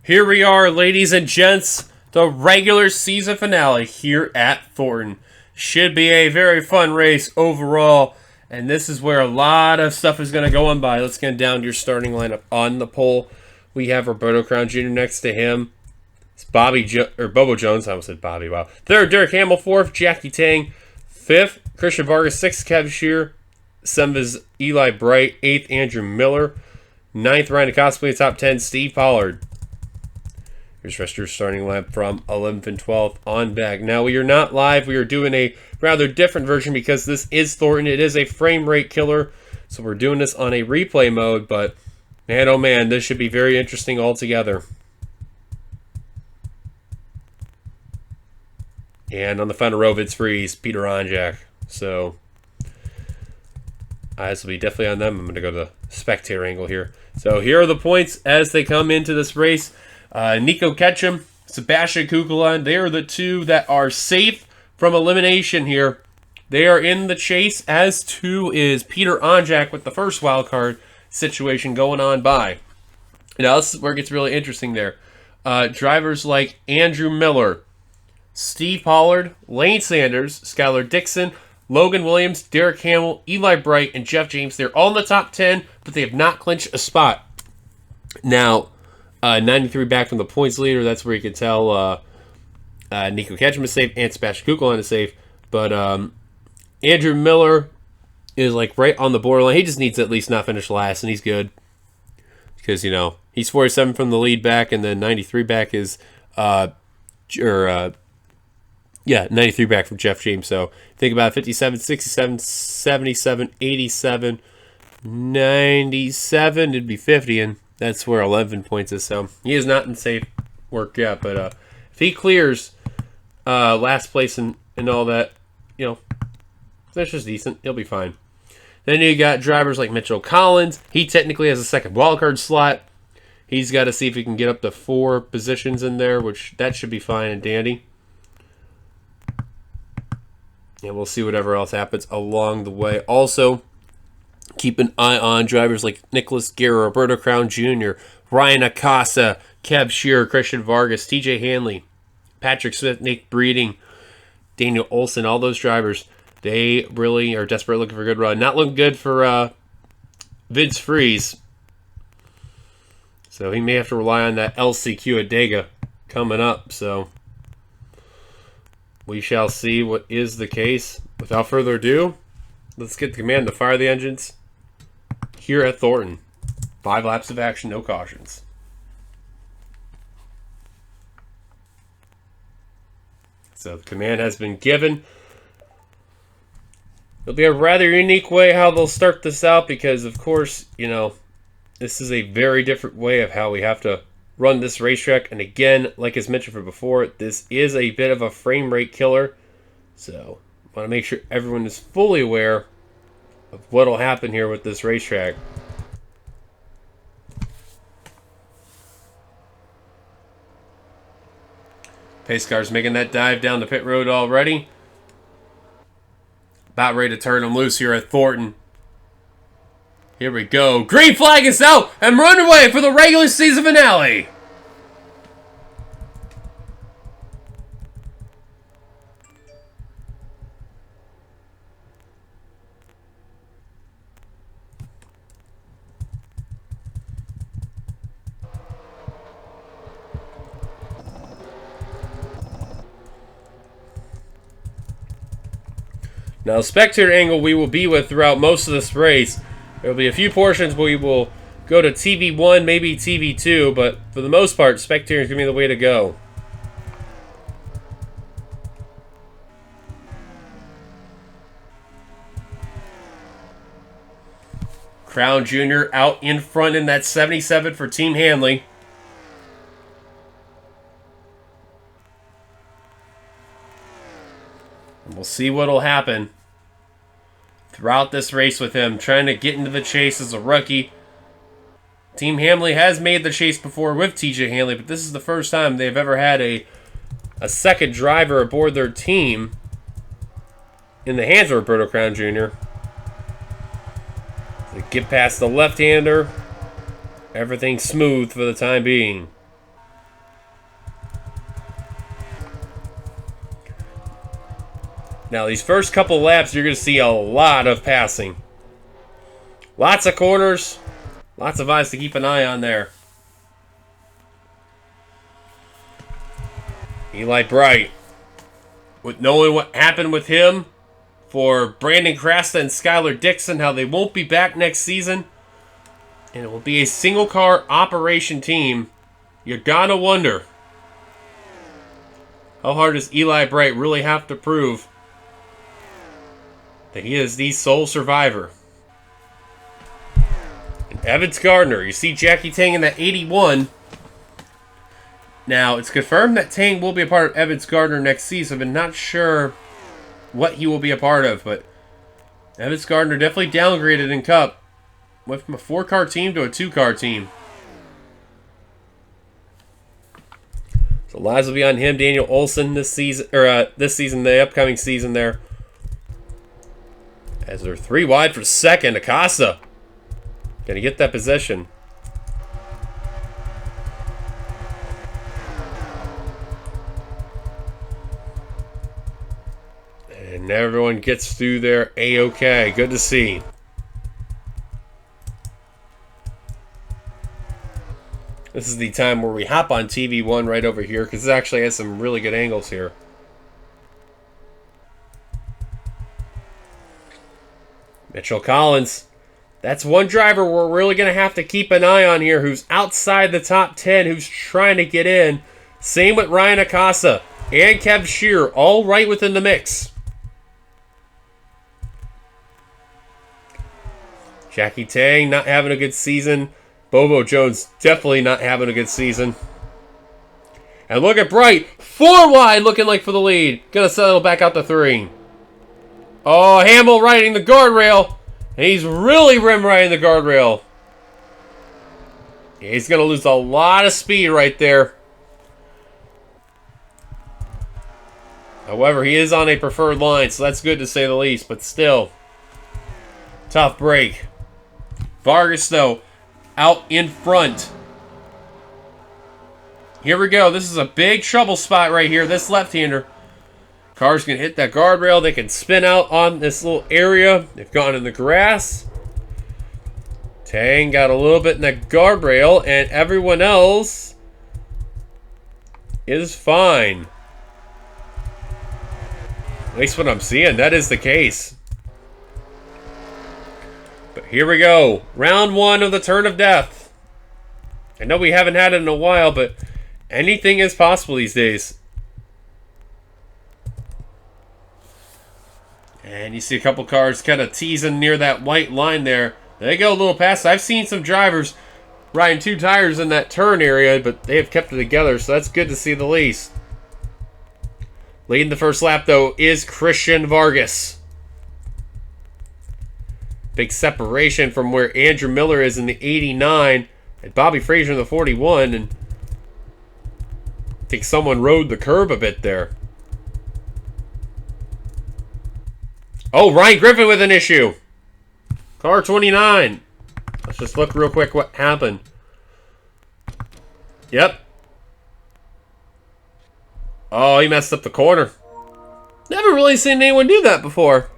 Here we are, ladies and gents, the regular season finale here at Thornton. Should be a very fun race overall, and this is where a lot of stuff is going to go on by. Let's get down to your starting lineup on the pole. We have Roberto Crown Jr. next to him. It's Bobo Jones. I almost said Bobby. Wow. Third, Derek Hamill. Fourth, Jackie Tang. Fifth, Christian Vargas. Sixth, Kev Shear. Seventh is Eli Bright. Eighth, Andrew Miller. Ninth, Ryan Acosta. Top 10, Steve Pollard. Here's the rest of your starting lineup from 11th and 12th on back. Now, we are not live. We are doing a rather different version because this is Thornton. It is a frame rate killer, so we're doing this on a replay mode, but man, oh man, this should be very interesting altogether. And on the final row, Vince Freeze, Peter Onjak. So, eyes will be definitely on them. I'm going to go to the spectator angle here. So, here are the points as they come into this race. Nico Ketchum, Sebastian Kukulon, they are the two that are safe from elimination here. They are in the chase, as too is Peter Onjak with the first wild card situation going on by. Now, this is where it gets really interesting there. Drivers like Andrew Miller, Steve Pollard, Lane Sanders, Skylar Dixon, Logan Williams, Derek Hamill, Eli Bright, and Jeff James. They're all in the top 10, but they have not clinched a spot. Now, 93 back from the points leader. That's where you can tell Nico Ketchum is safe and Sebastian Kukulon is safe. But Andrew Miller is like right on the borderline. He just needs to at least not finish last, and he's good. Because, you know, he's 47 from the lead back, and then 93 back is 93 back from Jeff James. So think about it, 57, 67, 77, 87, 97. It'd be 50, and that's where 11 points is. So he is not in safe work yet. But if he clears last place and all that, you know, that's just decent. He'll be fine. Then you got drivers like Mitchell Collins. He technically has a second wildcard slot. He's got to see if he can get up to 4 positions in there, which that should be fine and dandy. And we'll see whatever else happens along the way. Also, keep an eye on drivers like Nicholas Guerra, Roberto Crown Jr., Ryan Acosta, Kev Shear, Christian Vargas, TJ Hanley, Patrick Smith, Nick Breeding, Daniel Olson. All those drivers, they really are desperate looking for a good run. Not looking good for Vince Freeze. So he may have to rely on that LCQ at Dega coming up. So we shall see what is the case. Without further ado, let's get the command to fire the engines here at Thornton. 5 laps of action, no cautions. So the command has been given. It'll be a rather unique way how they'll start this out because, of course, you know, this is a very different way of how we have to run this racetrack. And again, like as mentioned before, this is a bit of a frame rate killer. So I want to make sure everyone is fully aware of what will happen here with this racetrack. Pace car's making that dive down the pit road already. About ready to turn them loose here at Thornton. Here we go. Green flag is out, and we're underway for the regular season finale. Now, spectator angle we will be with throughout most of this race. There will be a few portions where we will go to TV1, maybe TV2, but for the most part, spectator is going to be the way to go. Crown Jr. out in front in that 77 for Team Hanley. And we'll see what will happen throughout this race with him, trying to get into the chase as a rookie. Team Hanley has made the chase before with TJ Hanley, but this is the first time they've ever had a second driver aboard their team in the hands of Roberto Crown Jr. They get past the left-hander. Everything's smooth for the time being. Now, these first couple laps, you're going to see a lot of passing. Lots of corners. Lots of eyes to keep an eye on there. Eli Bright. With knowing what happened with him for Brandon Crasta and Skylar Dixon, how they won't be back next season, and it will be a single car operation team, you gotta wonder, how hard does Eli Bright really have to prove that he is the sole survivor? And Evans Gardner, you see Jackie Tang in that 81. Now, it's confirmed that Tang will be a part of Evans Gardner next season. I'm not sure what he will be a part of, but Evans Gardner definitely downgraded in Cup. Went from a 4-car team to a 2-car team. So lives will be on him. Daniel Olson this season, the upcoming season there. As they're 3 wide for second, Acosta gonna get that possession. And everyone gets through there A-OK. Good to see. This is the time where we hop on TV1 right over here, because it actually has some really good angles here. Mitchell Collins. That's one driver we're really going to have to keep an eye on here, who's outside the top 10, who's trying to get in. Same with Ryan Acosta and Kev Shearer, all right within the mix. Jackie Tang not having a good season. Bobo Jones definitely not having a good season. And look at Bright. 4 wide looking like for the lead. Gonna settle back out to 3. Oh, Hamill riding the guardrail. And he's really rim riding the guardrail. Yeah, he's gonna lose a lot of speed right there. However, he is on a preferred line, so that's good to say the least. But still, tough break. Vargas, though, out in front. Here we go. This is a big trouble spot right here. This left-hander. Car's going to hit that guardrail. They can spin out on this little area. They've gone in the grass. Tang got a little bit in that guardrail, and everyone else is fine. At least what I'm seeing, that is the case. But here we go. Round 1 of the Turn of Death. I know we haven't had it in a while, but anything is possible these days. And you see a couple cars kind of teasing near that white line there. They go a little past. I've seen some drivers riding 2 tires in that turn area, but they have kept it together, so that's good to see the least. Leading the first lap, though, is Christian Vargas. Big separation from where Andrew Miller is in the 89 and Bobby Frazier in the 41. And I think someone rode the curb a bit there. Oh, Ryan Griffin with an issue. Car 29. Let's just look real quick what happened. Yep. Oh, he messed up the corner. Never really seen anyone do that before.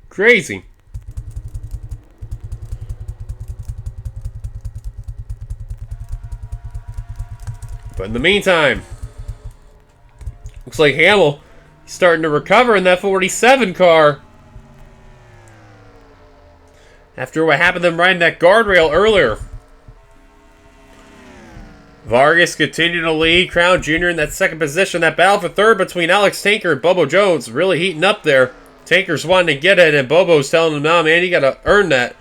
Crazy. But in the meantime, looks like Hamill starting to recover in that 47 car. After what happened to them riding that guardrail earlier. Vargas continued to lead. Crown Jr. in that second position. That battle for third between Alex Tanker and Bobo Jones really heating up there. Tanker's wanting to get it, and Bobo's telling him, nah, man, you got to earn that.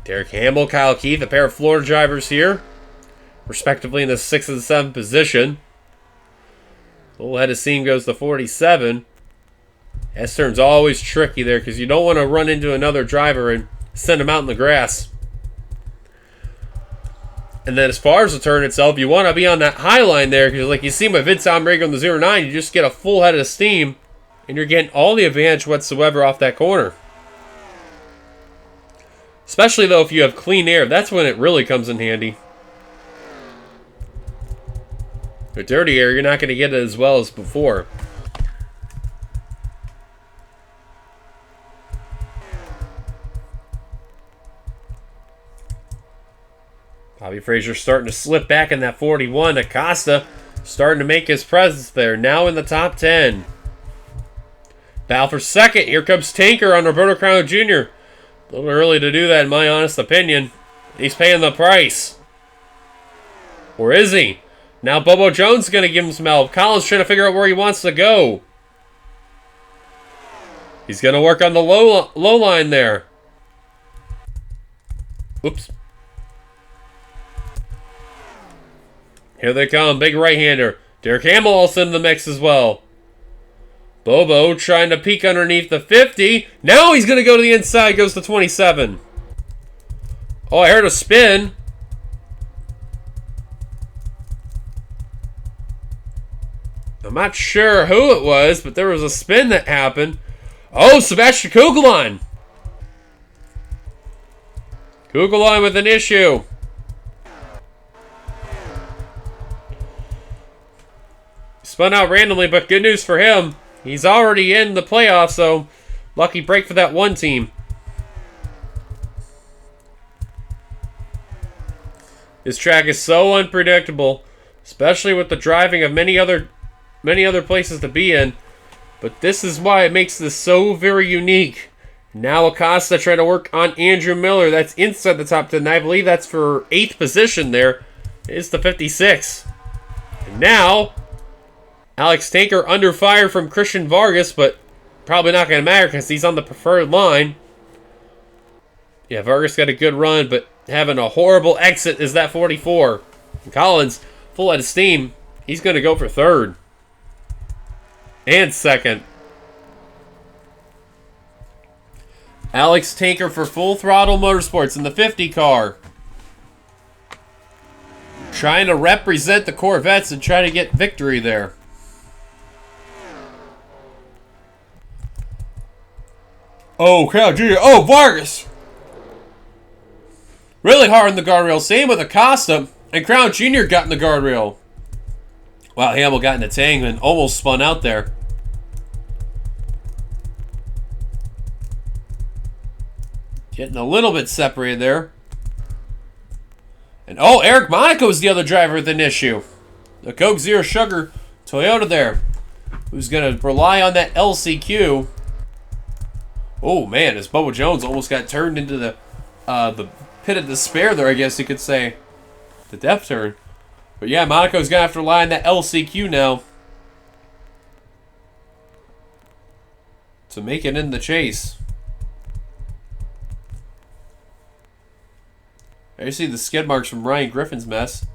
Derek Hamill, Kyle Keith, a pair of Florida drivers here, respectively in the 6th and 7th position. A little head of steam goes to 47. S-turn's always tricky there because you don't want to run into another driver and send him out in the grass. And then as far as the turn itself, you want to be on that high line there because like you see with Vince Ombrego on the 09, you just get a full head of steam and you're getting all the advantage whatsoever off that corner. Especially though if you have clean air, that's when it really comes in handy. or dirty air, you're not going to get it as well as before. Bobby Frazier starting to slip back in that 41. Acosta starting to make his presence there. Now in the top 10. Battle for second. Here comes Tanker on Roberto Crown Jr. A little early to do that, in my honest opinion. He's paying the price. Or is he? Now Bobo Jones is going to give him some help. Collins trying to figure out where he wants to go. He's going to work on the low line there. Oops. Here they come. Big right-hander. Derek Hamill also in the mix as well. Bobo trying to peek underneath the 50. Now he's going to go to the inside. Goes to 27. Oh, I heard a spin. I'm not sure who it was, but there was a spin that happened. Oh, Sebastian Kugelheim. Kugelheim with an issue. Spun out randomly, but good news for him. He's already in the playoffs, so lucky break for that one team. This track is so unpredictable, especially with the driving of many other places to be in. But this is why it makes this so very unique. Now Acosta trying to work on Andrew Miller. That's inside the top 10. I believe that's for 8th position there. It's the 56. And now Alex Tanker under fire from Christian Vargas, but probably not going to matter because he's on the preferred line. Yeah, Vargas got a good run, but having a horrible exit is that 44. And Collins, full out of steam, he's going to go for 3rd. And 2nd. Alex Tanker for Full Throttle Motorsports in the 50 car. Trying to represent the Corvettes and try to get victory there. Oh, Crown Jr. Oh, Vargas. Really hard in the guardrail. Same with Acosta. And Crown Jr. got in the guardrail. Wow, Hamill got in the tank and almost spun out there. Getting a little bit separated there. And oh, Eric Monaco is the other driver with an issue. The Coke Zero Sugar Toyota there. Who's going to rely on that LCQ. Oh, man, as Bobo Jones almost got turned into the pit of despair there, I guess you could say. The death turn. But yeah, Monaco's going to have to rely on that LCQ now to make it in the chase. There you see the skid marks from Ryan Griffin's mess.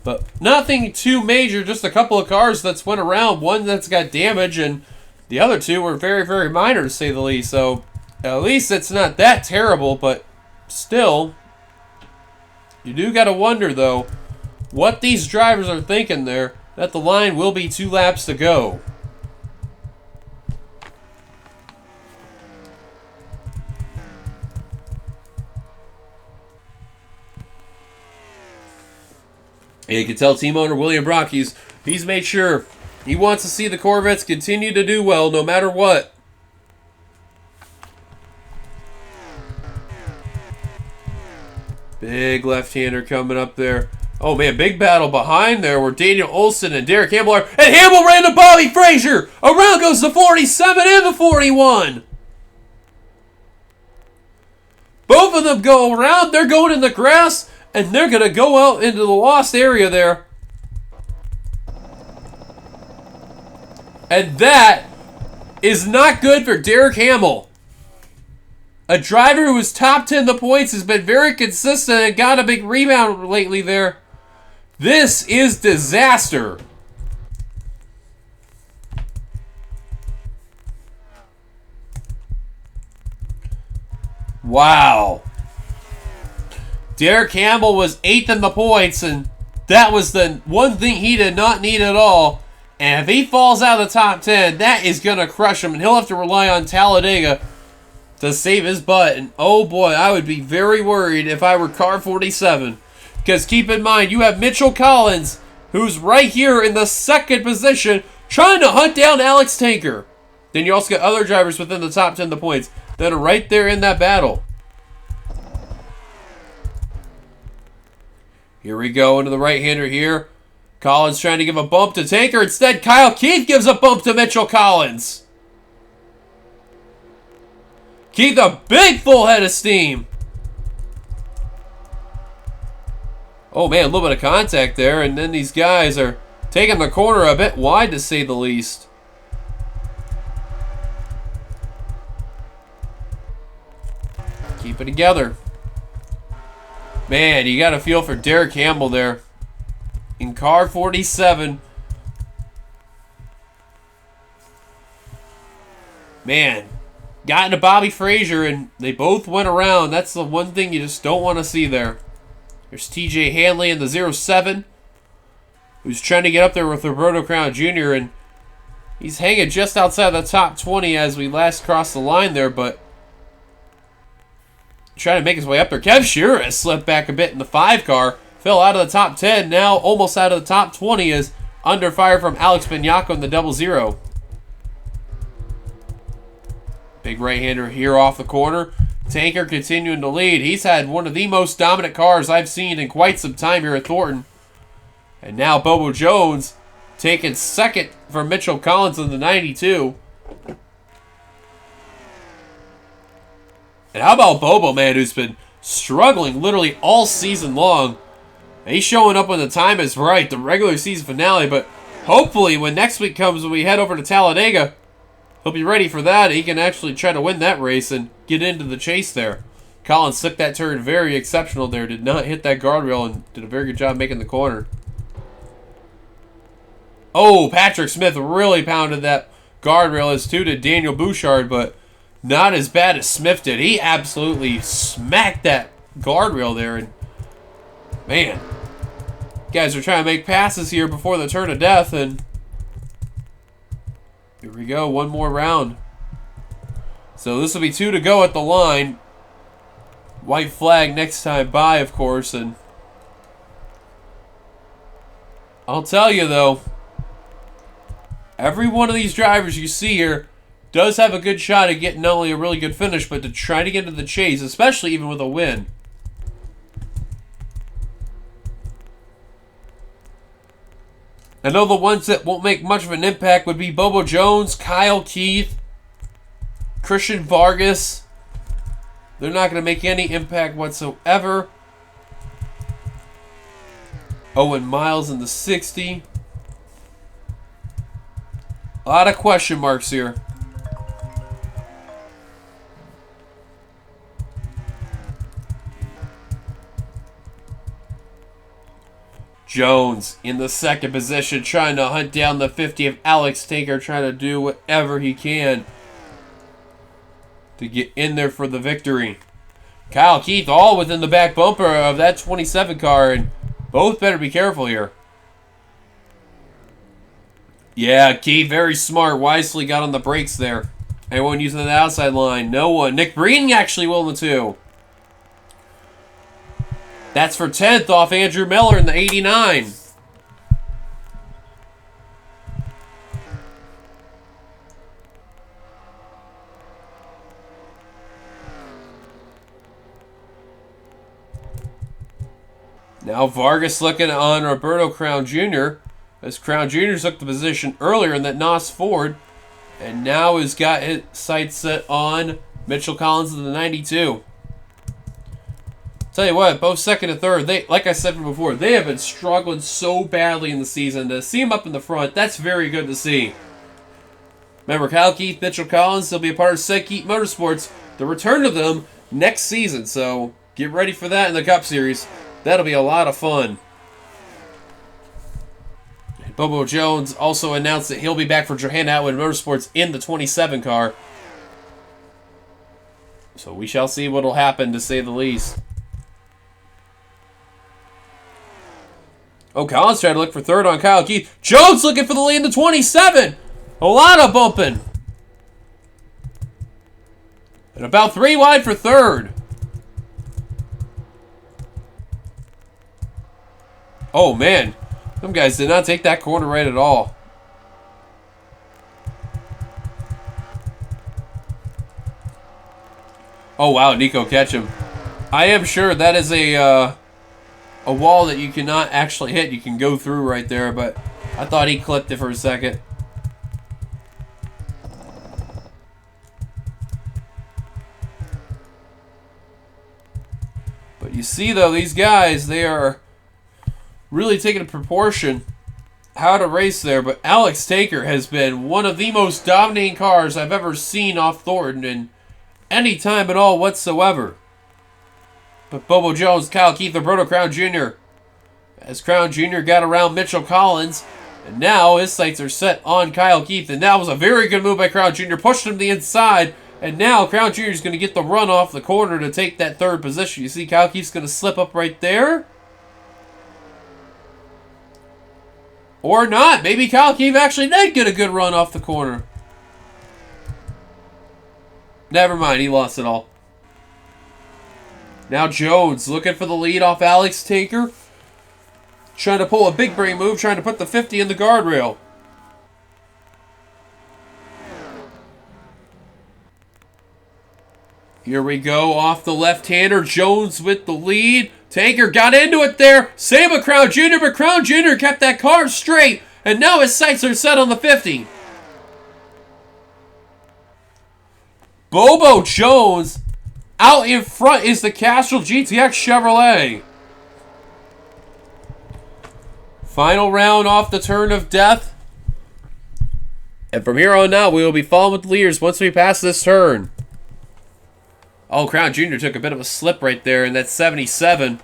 But nothing too major, just a couple of cars that's went around. One that's got damage, and the other two were very, very minor, to say the least. So, at least it's not that terrible, but still, you do got to wonder, though, what these drivers are thinking there, that the line will be 2 laps to go. And you can tell team owner William Brock, he's made sure he wants to see the Corvettes continue to do well no matter what. Big left-hander coming up there. Oh man, big battle behind there where Daniel Olson and Derek Hamill are. And Hamill ran to Bobby Frazier. Around goes the 47 and the 41. Both of them go around. They're going in the grass. And they're going to go out into the lost area there. And that is not good for Derek Hamill. A driver who was top 10 in the points, has been very consistent and got a big rebound lately there. This is disaster. Wow. Derek Hamill was 8th in the points, and that was the one thing he did not need at all. And if he falls out of the top 10, that is going to crush him, and he'll have to rely on Talladega to save his butt. And oh boy, I would be very worried if I were car 47. Because keep in mind, you have Mitchell Collins, who's right here in the second position, trying to hunt down Alex Tanker. Then you also get other drivers within the top 10 of the points that are right there in that battle. Here we go into the right-hander here. Collins trying to give a bump to Tanker. Instead, Kyle Keith gives a bump to Mitchell Collins. Keith, a big full head of steam. Oh man, a little bit of contact there, and then these guys are taking the corner a bit wide, to say the least. Keep it together. Man, you got to feel for Derek Campbell there. In car 47. Man, got into Bobby Frazier, and they both went around. That's the one thing you just don't want to see there. There's TJ Hanley in the 07, who's trying to get up there with Roberto Crown Jr., and he's hanging just outside the top 20 as we last crossed the line there, but trying to make his way up there. Kev Shearer has slipped back a bit in the 5 car, fell out of the top 10, now almost out of the top 20 is under fire from Alex Bignacco in the 00. Big right-hander here off the corner. Tanker continuing to lead. He's had one of the most dominant cars I've seen in quite some time here at Thornton. And now Bobo Jones taking second for Mitchell Collins in the 92. And how about Bobo, man, who's been struggling literally all season long. He's showing up when the time is right, the regular season finale, but hopefully when next week comes, when we head over to Talladega, he'll be ready for that. He can actually try to win that race and get into the chase there. Collins took that turn very exceptional there. Did not hit that guardrail and did a very good job making the corner. Oh, Patrick Smith really pounded that guardrail, as too did Daniel Bouchard, but not as bad as Smith did. He absolutely smacked that guardrail there. And man, guys are trying to make passes here before the turn of death, and here we go, one more round. So this will be 2 to go at the line. White flag next time by, of course, and I'll tell you though, every one of these drivers you see here does have a good shot at getting not only a really good finish, but to try to get into the chase, especially even with a win. I know the ones that won't make much of an impact would be Bobo Jones, Kyle Keith, Christian Vargas. They're not going to make any impact whatsoever. Owen Miles in the 60. A lot of question marks here. Jones in the second position, trying to hunt down the 50 of Alex Tanker, trying to do whatever he can to get in there for the victory. Kyle Keith all within the back bumper of that 27 car, and both better be careful here. Yeah, Keith, very smart, wisely got on the brakes there. Anyone using the outside line? No one. Nick Breeden actually willing to. That's for 10th off Andrew Miller in the 89. Now Vargas looking on Roberto Crown Jr. as Crown Jr. took the position earlier in that NOS Ford, and now has got his sights set on Mitchell Collins in the 92. Tell you what, both second and third, they, like I said before, they have been struggling so badly in the season. To see them up in the front, that's very good to see. Remember, Kyle Keith, Mitchell Collins, they'll be a part of Sedkeep Motorsports. The return of them next season, so get ready for that in the Cup Series. That'll be a lot of fun. Bobo Jones also announced that he'll be back for Johanna Atwood Motorsports in the 27 car. So we shall see what will happen, to say the least. Oh, Collins trying to look for third on Kyle Keith. Jones looking for the lead in the 27. A lot of bumping. And about 3 wide for third. Oh, man. Them guys did not take that corner right at all. Oh, wow, Nico Ketchum. I am sure that is a wall that you cannot actually hit. You can go through right there, but I thought he clipped it for a second. But you see, though, these guys, they are really taking a proportion how to race there. But Alex Taker has been one of the most dominating cars I've ever seen off Thornton in any time at all whatsoever. But Bobo Jones, Kyle Keith, Roberto Crown Jr. As Crown Jr. got around Mitchell Collins, and now his sights are set on Kyle Keith. And that was a very good move by Crown Jr. Pushed him to the inside. And now Crown Jr. is going to get the run off the corner to take that third position. You see Kyle Keith's going to slip up right there. Or not. Maybe Kyle Keith actually did get a good run off the corner. Never mind. He lost it all. Now Jones looking for the lead off Alex Taker. Trying to pull a big brain move. Trying to put the 50 in the guardrail. Here we go, off the left-hander, Jones with the lead. Taker got into it there. Same with Crown Jr., but Crown Jr. kept that car straight, and now his sights are set on the 50. Bobo Jones, out in front is the Castrol GTX Chevrolet. Final round off the turn of death. And from here on out, we will be following with the leaders once we pass this turn. Oh, Crown Jr. took a bit of a slip right there, and that's 77.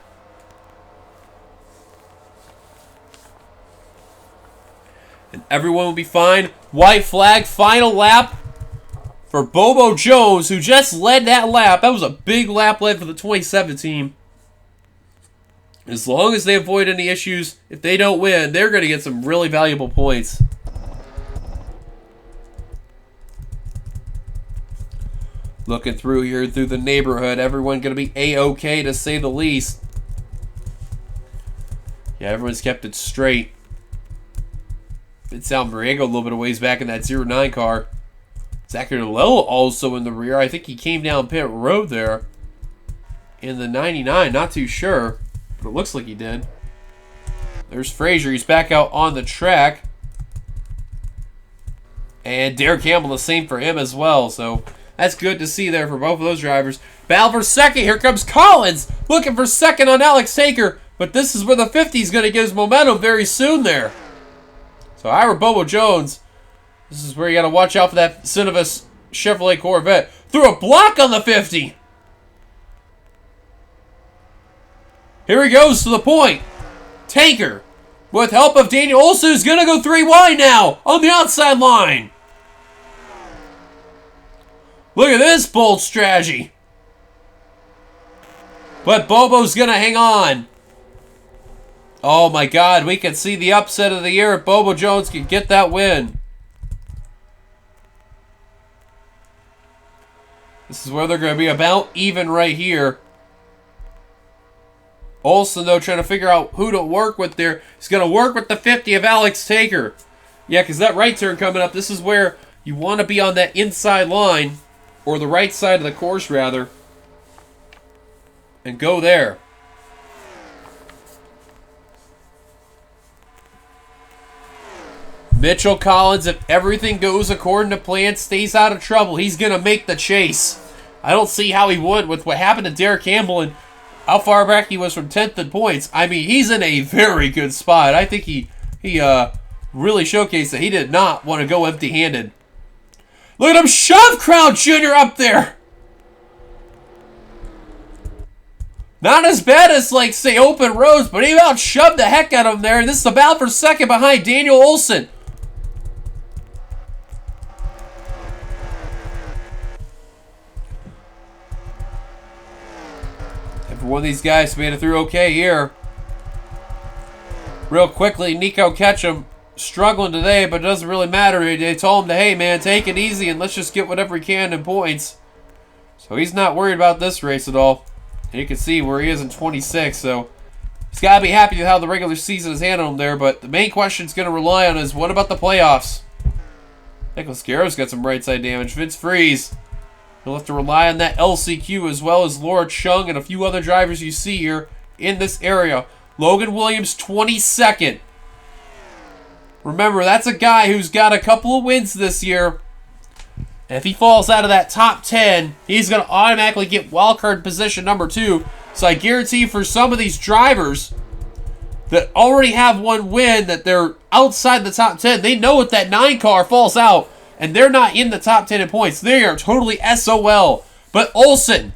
And everyone will be fine. White flag, final lap for Bobo Jones, who just led that lap. That was a big lap led for the 2017. As long as they avoid any issues, if they don't win, they're going to get some really valuable points. Looking through here through the neighborhood, everyone going to be A-OK to say the least. Yeah, everyone's kept it straight. It's Sal Variego a little bit of ways back in that 09 car. Zachary Lello also in the rear. I think he came down pit road there in the 99. Not too sure, but it looks like he did. There's Frazier. He's back out on the track. And Derek Campbell, the same for him as well. So that's good to see there for both of those drivers. Battle for second. Here comes Collins looking for second on Alex Taker. But this is where the 50 is going to give us momentum very soon there. So Ira Bobo Jones, this is where you got to watch out for that Cinevis Chevrolet Corvette. Threw a block on the 50. Here he goes to the point. Taker, with help of Daniel Olson, is going to go 3 wide now on the outside line. Look at this bold strategy. But Bobo's going to hang on. Oh my God, we can see the upset of the year if Bobo Jones can get that win. This is where they're going to be about even right here. Olsen, though, trying to figure out who to work with there. He's going to work with the 50 of Alex Taker. Yeah, because that right turn coming up, this is where you want to be on that inside line, or the right side of the course, rather, and go there. Mitchell Collins, if everything goes according to plan, stays out of trouble, he's going to make the chase. I don't see how he would with what happened to Derek Campbell and how far back he was from 10th in points. I mean, he's in a very good spot. I think he really showcased that he did not want to go empty-handed. Look at him shove Crown Jr. up there. Not as bad as, like, say, open roads, but he about shoved the heck out of him there. And this is the battle for second behind Daniel Olson. Every one of these guys made it through okay here. Real quickly, Nico Ketchum struggling today, but it doesn't really matter. They told him to, hey, man, take it easy and let's just get whatever we can in points. So he's not worried about this race at all. And you can see where he is in 26, so he's got to be happy with how the regular season has handled him there. But the main question is going to rely on is, what about the playoffs? Nicholas Guerrero's got some right side damage. Vince Freeze, he'll have to rely on that LCQ, as well as Laura Chung and a few other drivers you see here in this area. Logan Williams, 22nd. Remember, that's a guy who's got a couple of wins this year. And if he falls out of that top 10, he's going to automatically get wildcard position number 2. So I guarantee for some of these drivers that already have one win, that they're outside the top 10, they know if that 9 car falls out and they're not in the top 10 in points, they are totally SOL. But Olsen,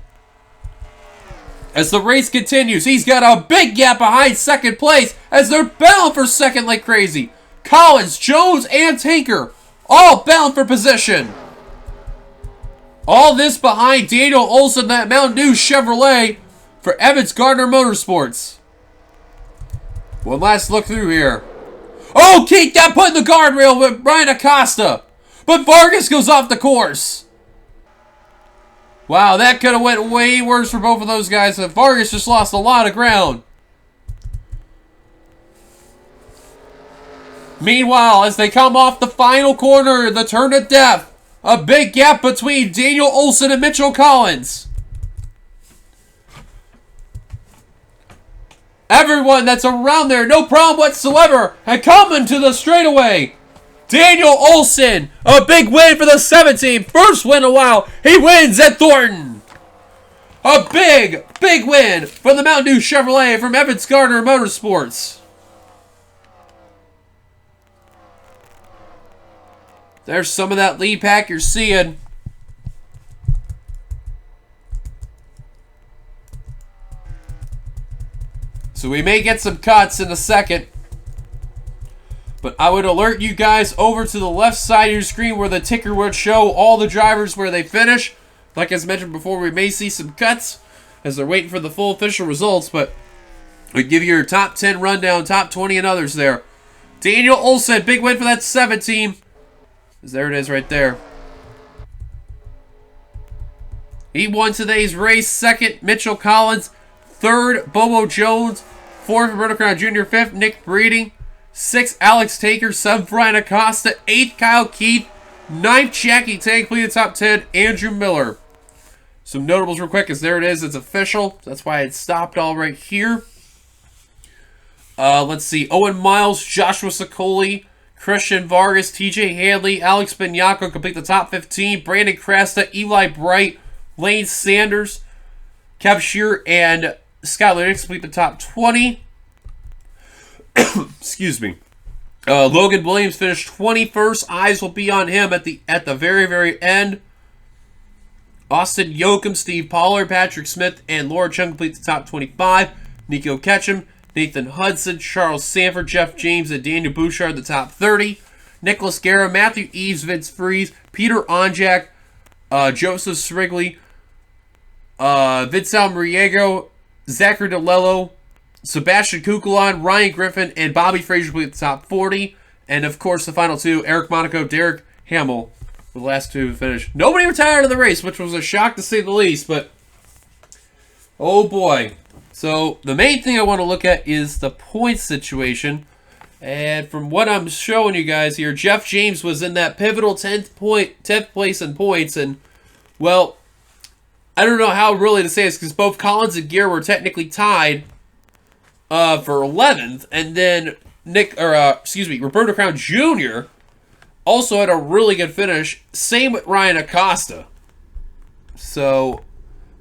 as the race continues, he's got a big gap behind second place as they're battling for second like crazy. Collins, Jones, and Tinker all battling for position. All this behind Daniel Olsen, that Mountain Dew Chevrolet for Evans Gardner Motorsports. One last look through here. Oh, Keith got put in the guardrail with Brian Acosta. But Vargas goes off the course. Wow, that could have went way worse for both of those guys. But Vargas just lost a lot of ground. Meanwhile, as they come off the final corner, the turn of death, a big gap between Daniel Olsen and Mitchell Collins. Everyone that's around there, no problem whatsoever, and coming to the straightaway. Daniel Olsen, a big win for the 17. First win in a while. He wins at Thornton. A big win for the Mountain Dew Chevrolet from Evans Gardner Motorsports. There's some of that lead pack you're seeing. So we may get some cuts in a second. But I would alert you guys over to the left side of your screen where the ticker would show all the drivers where they finish. Like as mentioned before, we may see some cuts as they're waiting for the full official results. But we give you your top 10 rundown, top 20 and others there. Daniel Olsen, big win for that 17. There it is right there. He won today's race. Second, Mitchell Collins. Third, Bobo Jones. Fourth, Roberto Crown Jr. Fifth, Nick Breeding. Sixth, Alex Taker. Seventh, Brian Acosta. Eighth, Kyle Keith. Ninth, Jackie Tank. Completed the top 10, Andrew Miller. Some notables real quick, as there it is. It's official. That's why it stopped all right here. Let's see. Owen Miles, Joshua Sicoli, Christian Vargas, TJ Hanley, Alex Bignacco complete the top 15. Brandon Cresta, Eli Bright, Lane Sanders, Kev Shear, and Skylar Nix complete the top 20. Excuse me. Logan Williams finished 21st. Eyes will be on him at the very, very end. Austin Yoakum, Steve Pollard, Patrick Smith, and Laura Chung complete the top 25. Nico Ketchum, Nathan Hudson, Charles Sanford, Jeff James, and Daniel Bouchard, the top 30. Nicholas Guerra, Matthew Eves, Vince Freeze, Peter Onjak, Joseph Srigley, Vincent Muriego, Zachary DeLello, Sebastian Kukulon, Ryan Griffin, and Bobby Frazier complete the top 40. And, of course, the final two, Eric Monaco, Derek Hamill, the last two to finish. Nobody retired in the race, which was a shock to say the least, but oh boy. So the main thing I want to look at is the points situation. And from what I'm showing you guys here, Jeff James was in that pivotal 10th place in points. And, well, I don't know how really to say this, because both Collins and Gear were technically tied for 11th. And then Roberto Crown Jr. also had a really good finish. Same with Ryan Acosta. So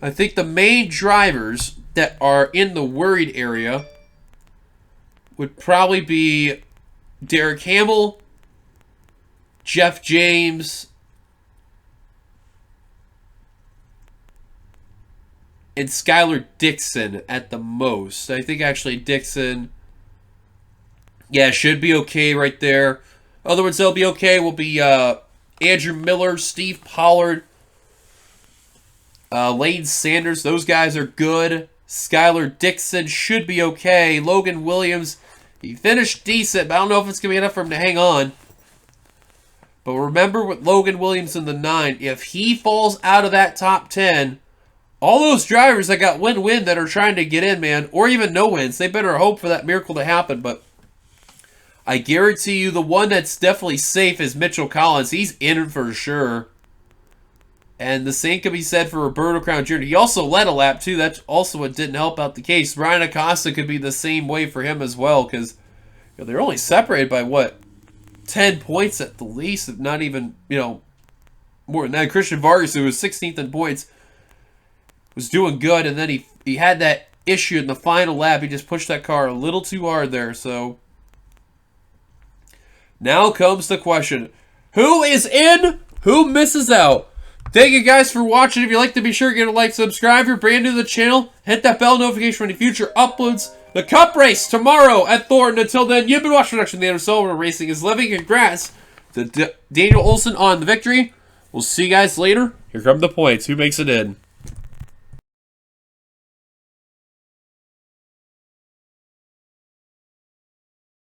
I think the main drivers that are in the worried area would probably be Derek Hamill, Jeff James, and Skylar Dixon at the most. I think actually Dixon, yeah, should be okay right there. Other ones that'll be okay will be Andrew Miller, Steve Pollard, Lane Sanders. Those guys are good. Skylar Dixon should be okay. Logan Williams, he finished decent, but I don't know if it's going to be enough for him to hang on. But remember with Logan Williams in the 9, if he falls out of that top 10, all those drivers that got win-win that are trying to get in, man, or even no wins, they better hope for that miracle to happen. But I guarantee you the one that's definitely safe is Mitchell Collins. He's in for sure. And the same can be said for Roberto Crown Jr. He also led a lap, too. That's also what didn't help out the case. Ryan Acosta could be the same way for him as well, because they're only separated by, what, 10 points at the least, if not even, more than that. Christian Vargas, who was 16th in points, was doing good, and then he had that issue in the final lap. He just pushed that car a little too hard there, so now comes the question. Who is in? Who misses out? Thank you guys for watching. If you like to be sure to get a like, subscribe. If you're brand new to the channel, hit that bell notification for any future uploads. The Cup race tomorrow at Thornton. Until then, you've been watching production of the NRSL, where racing is living. Congrats to Daniel Olson on the victory. We'll see you guys later. Here come the points. Who makes it in?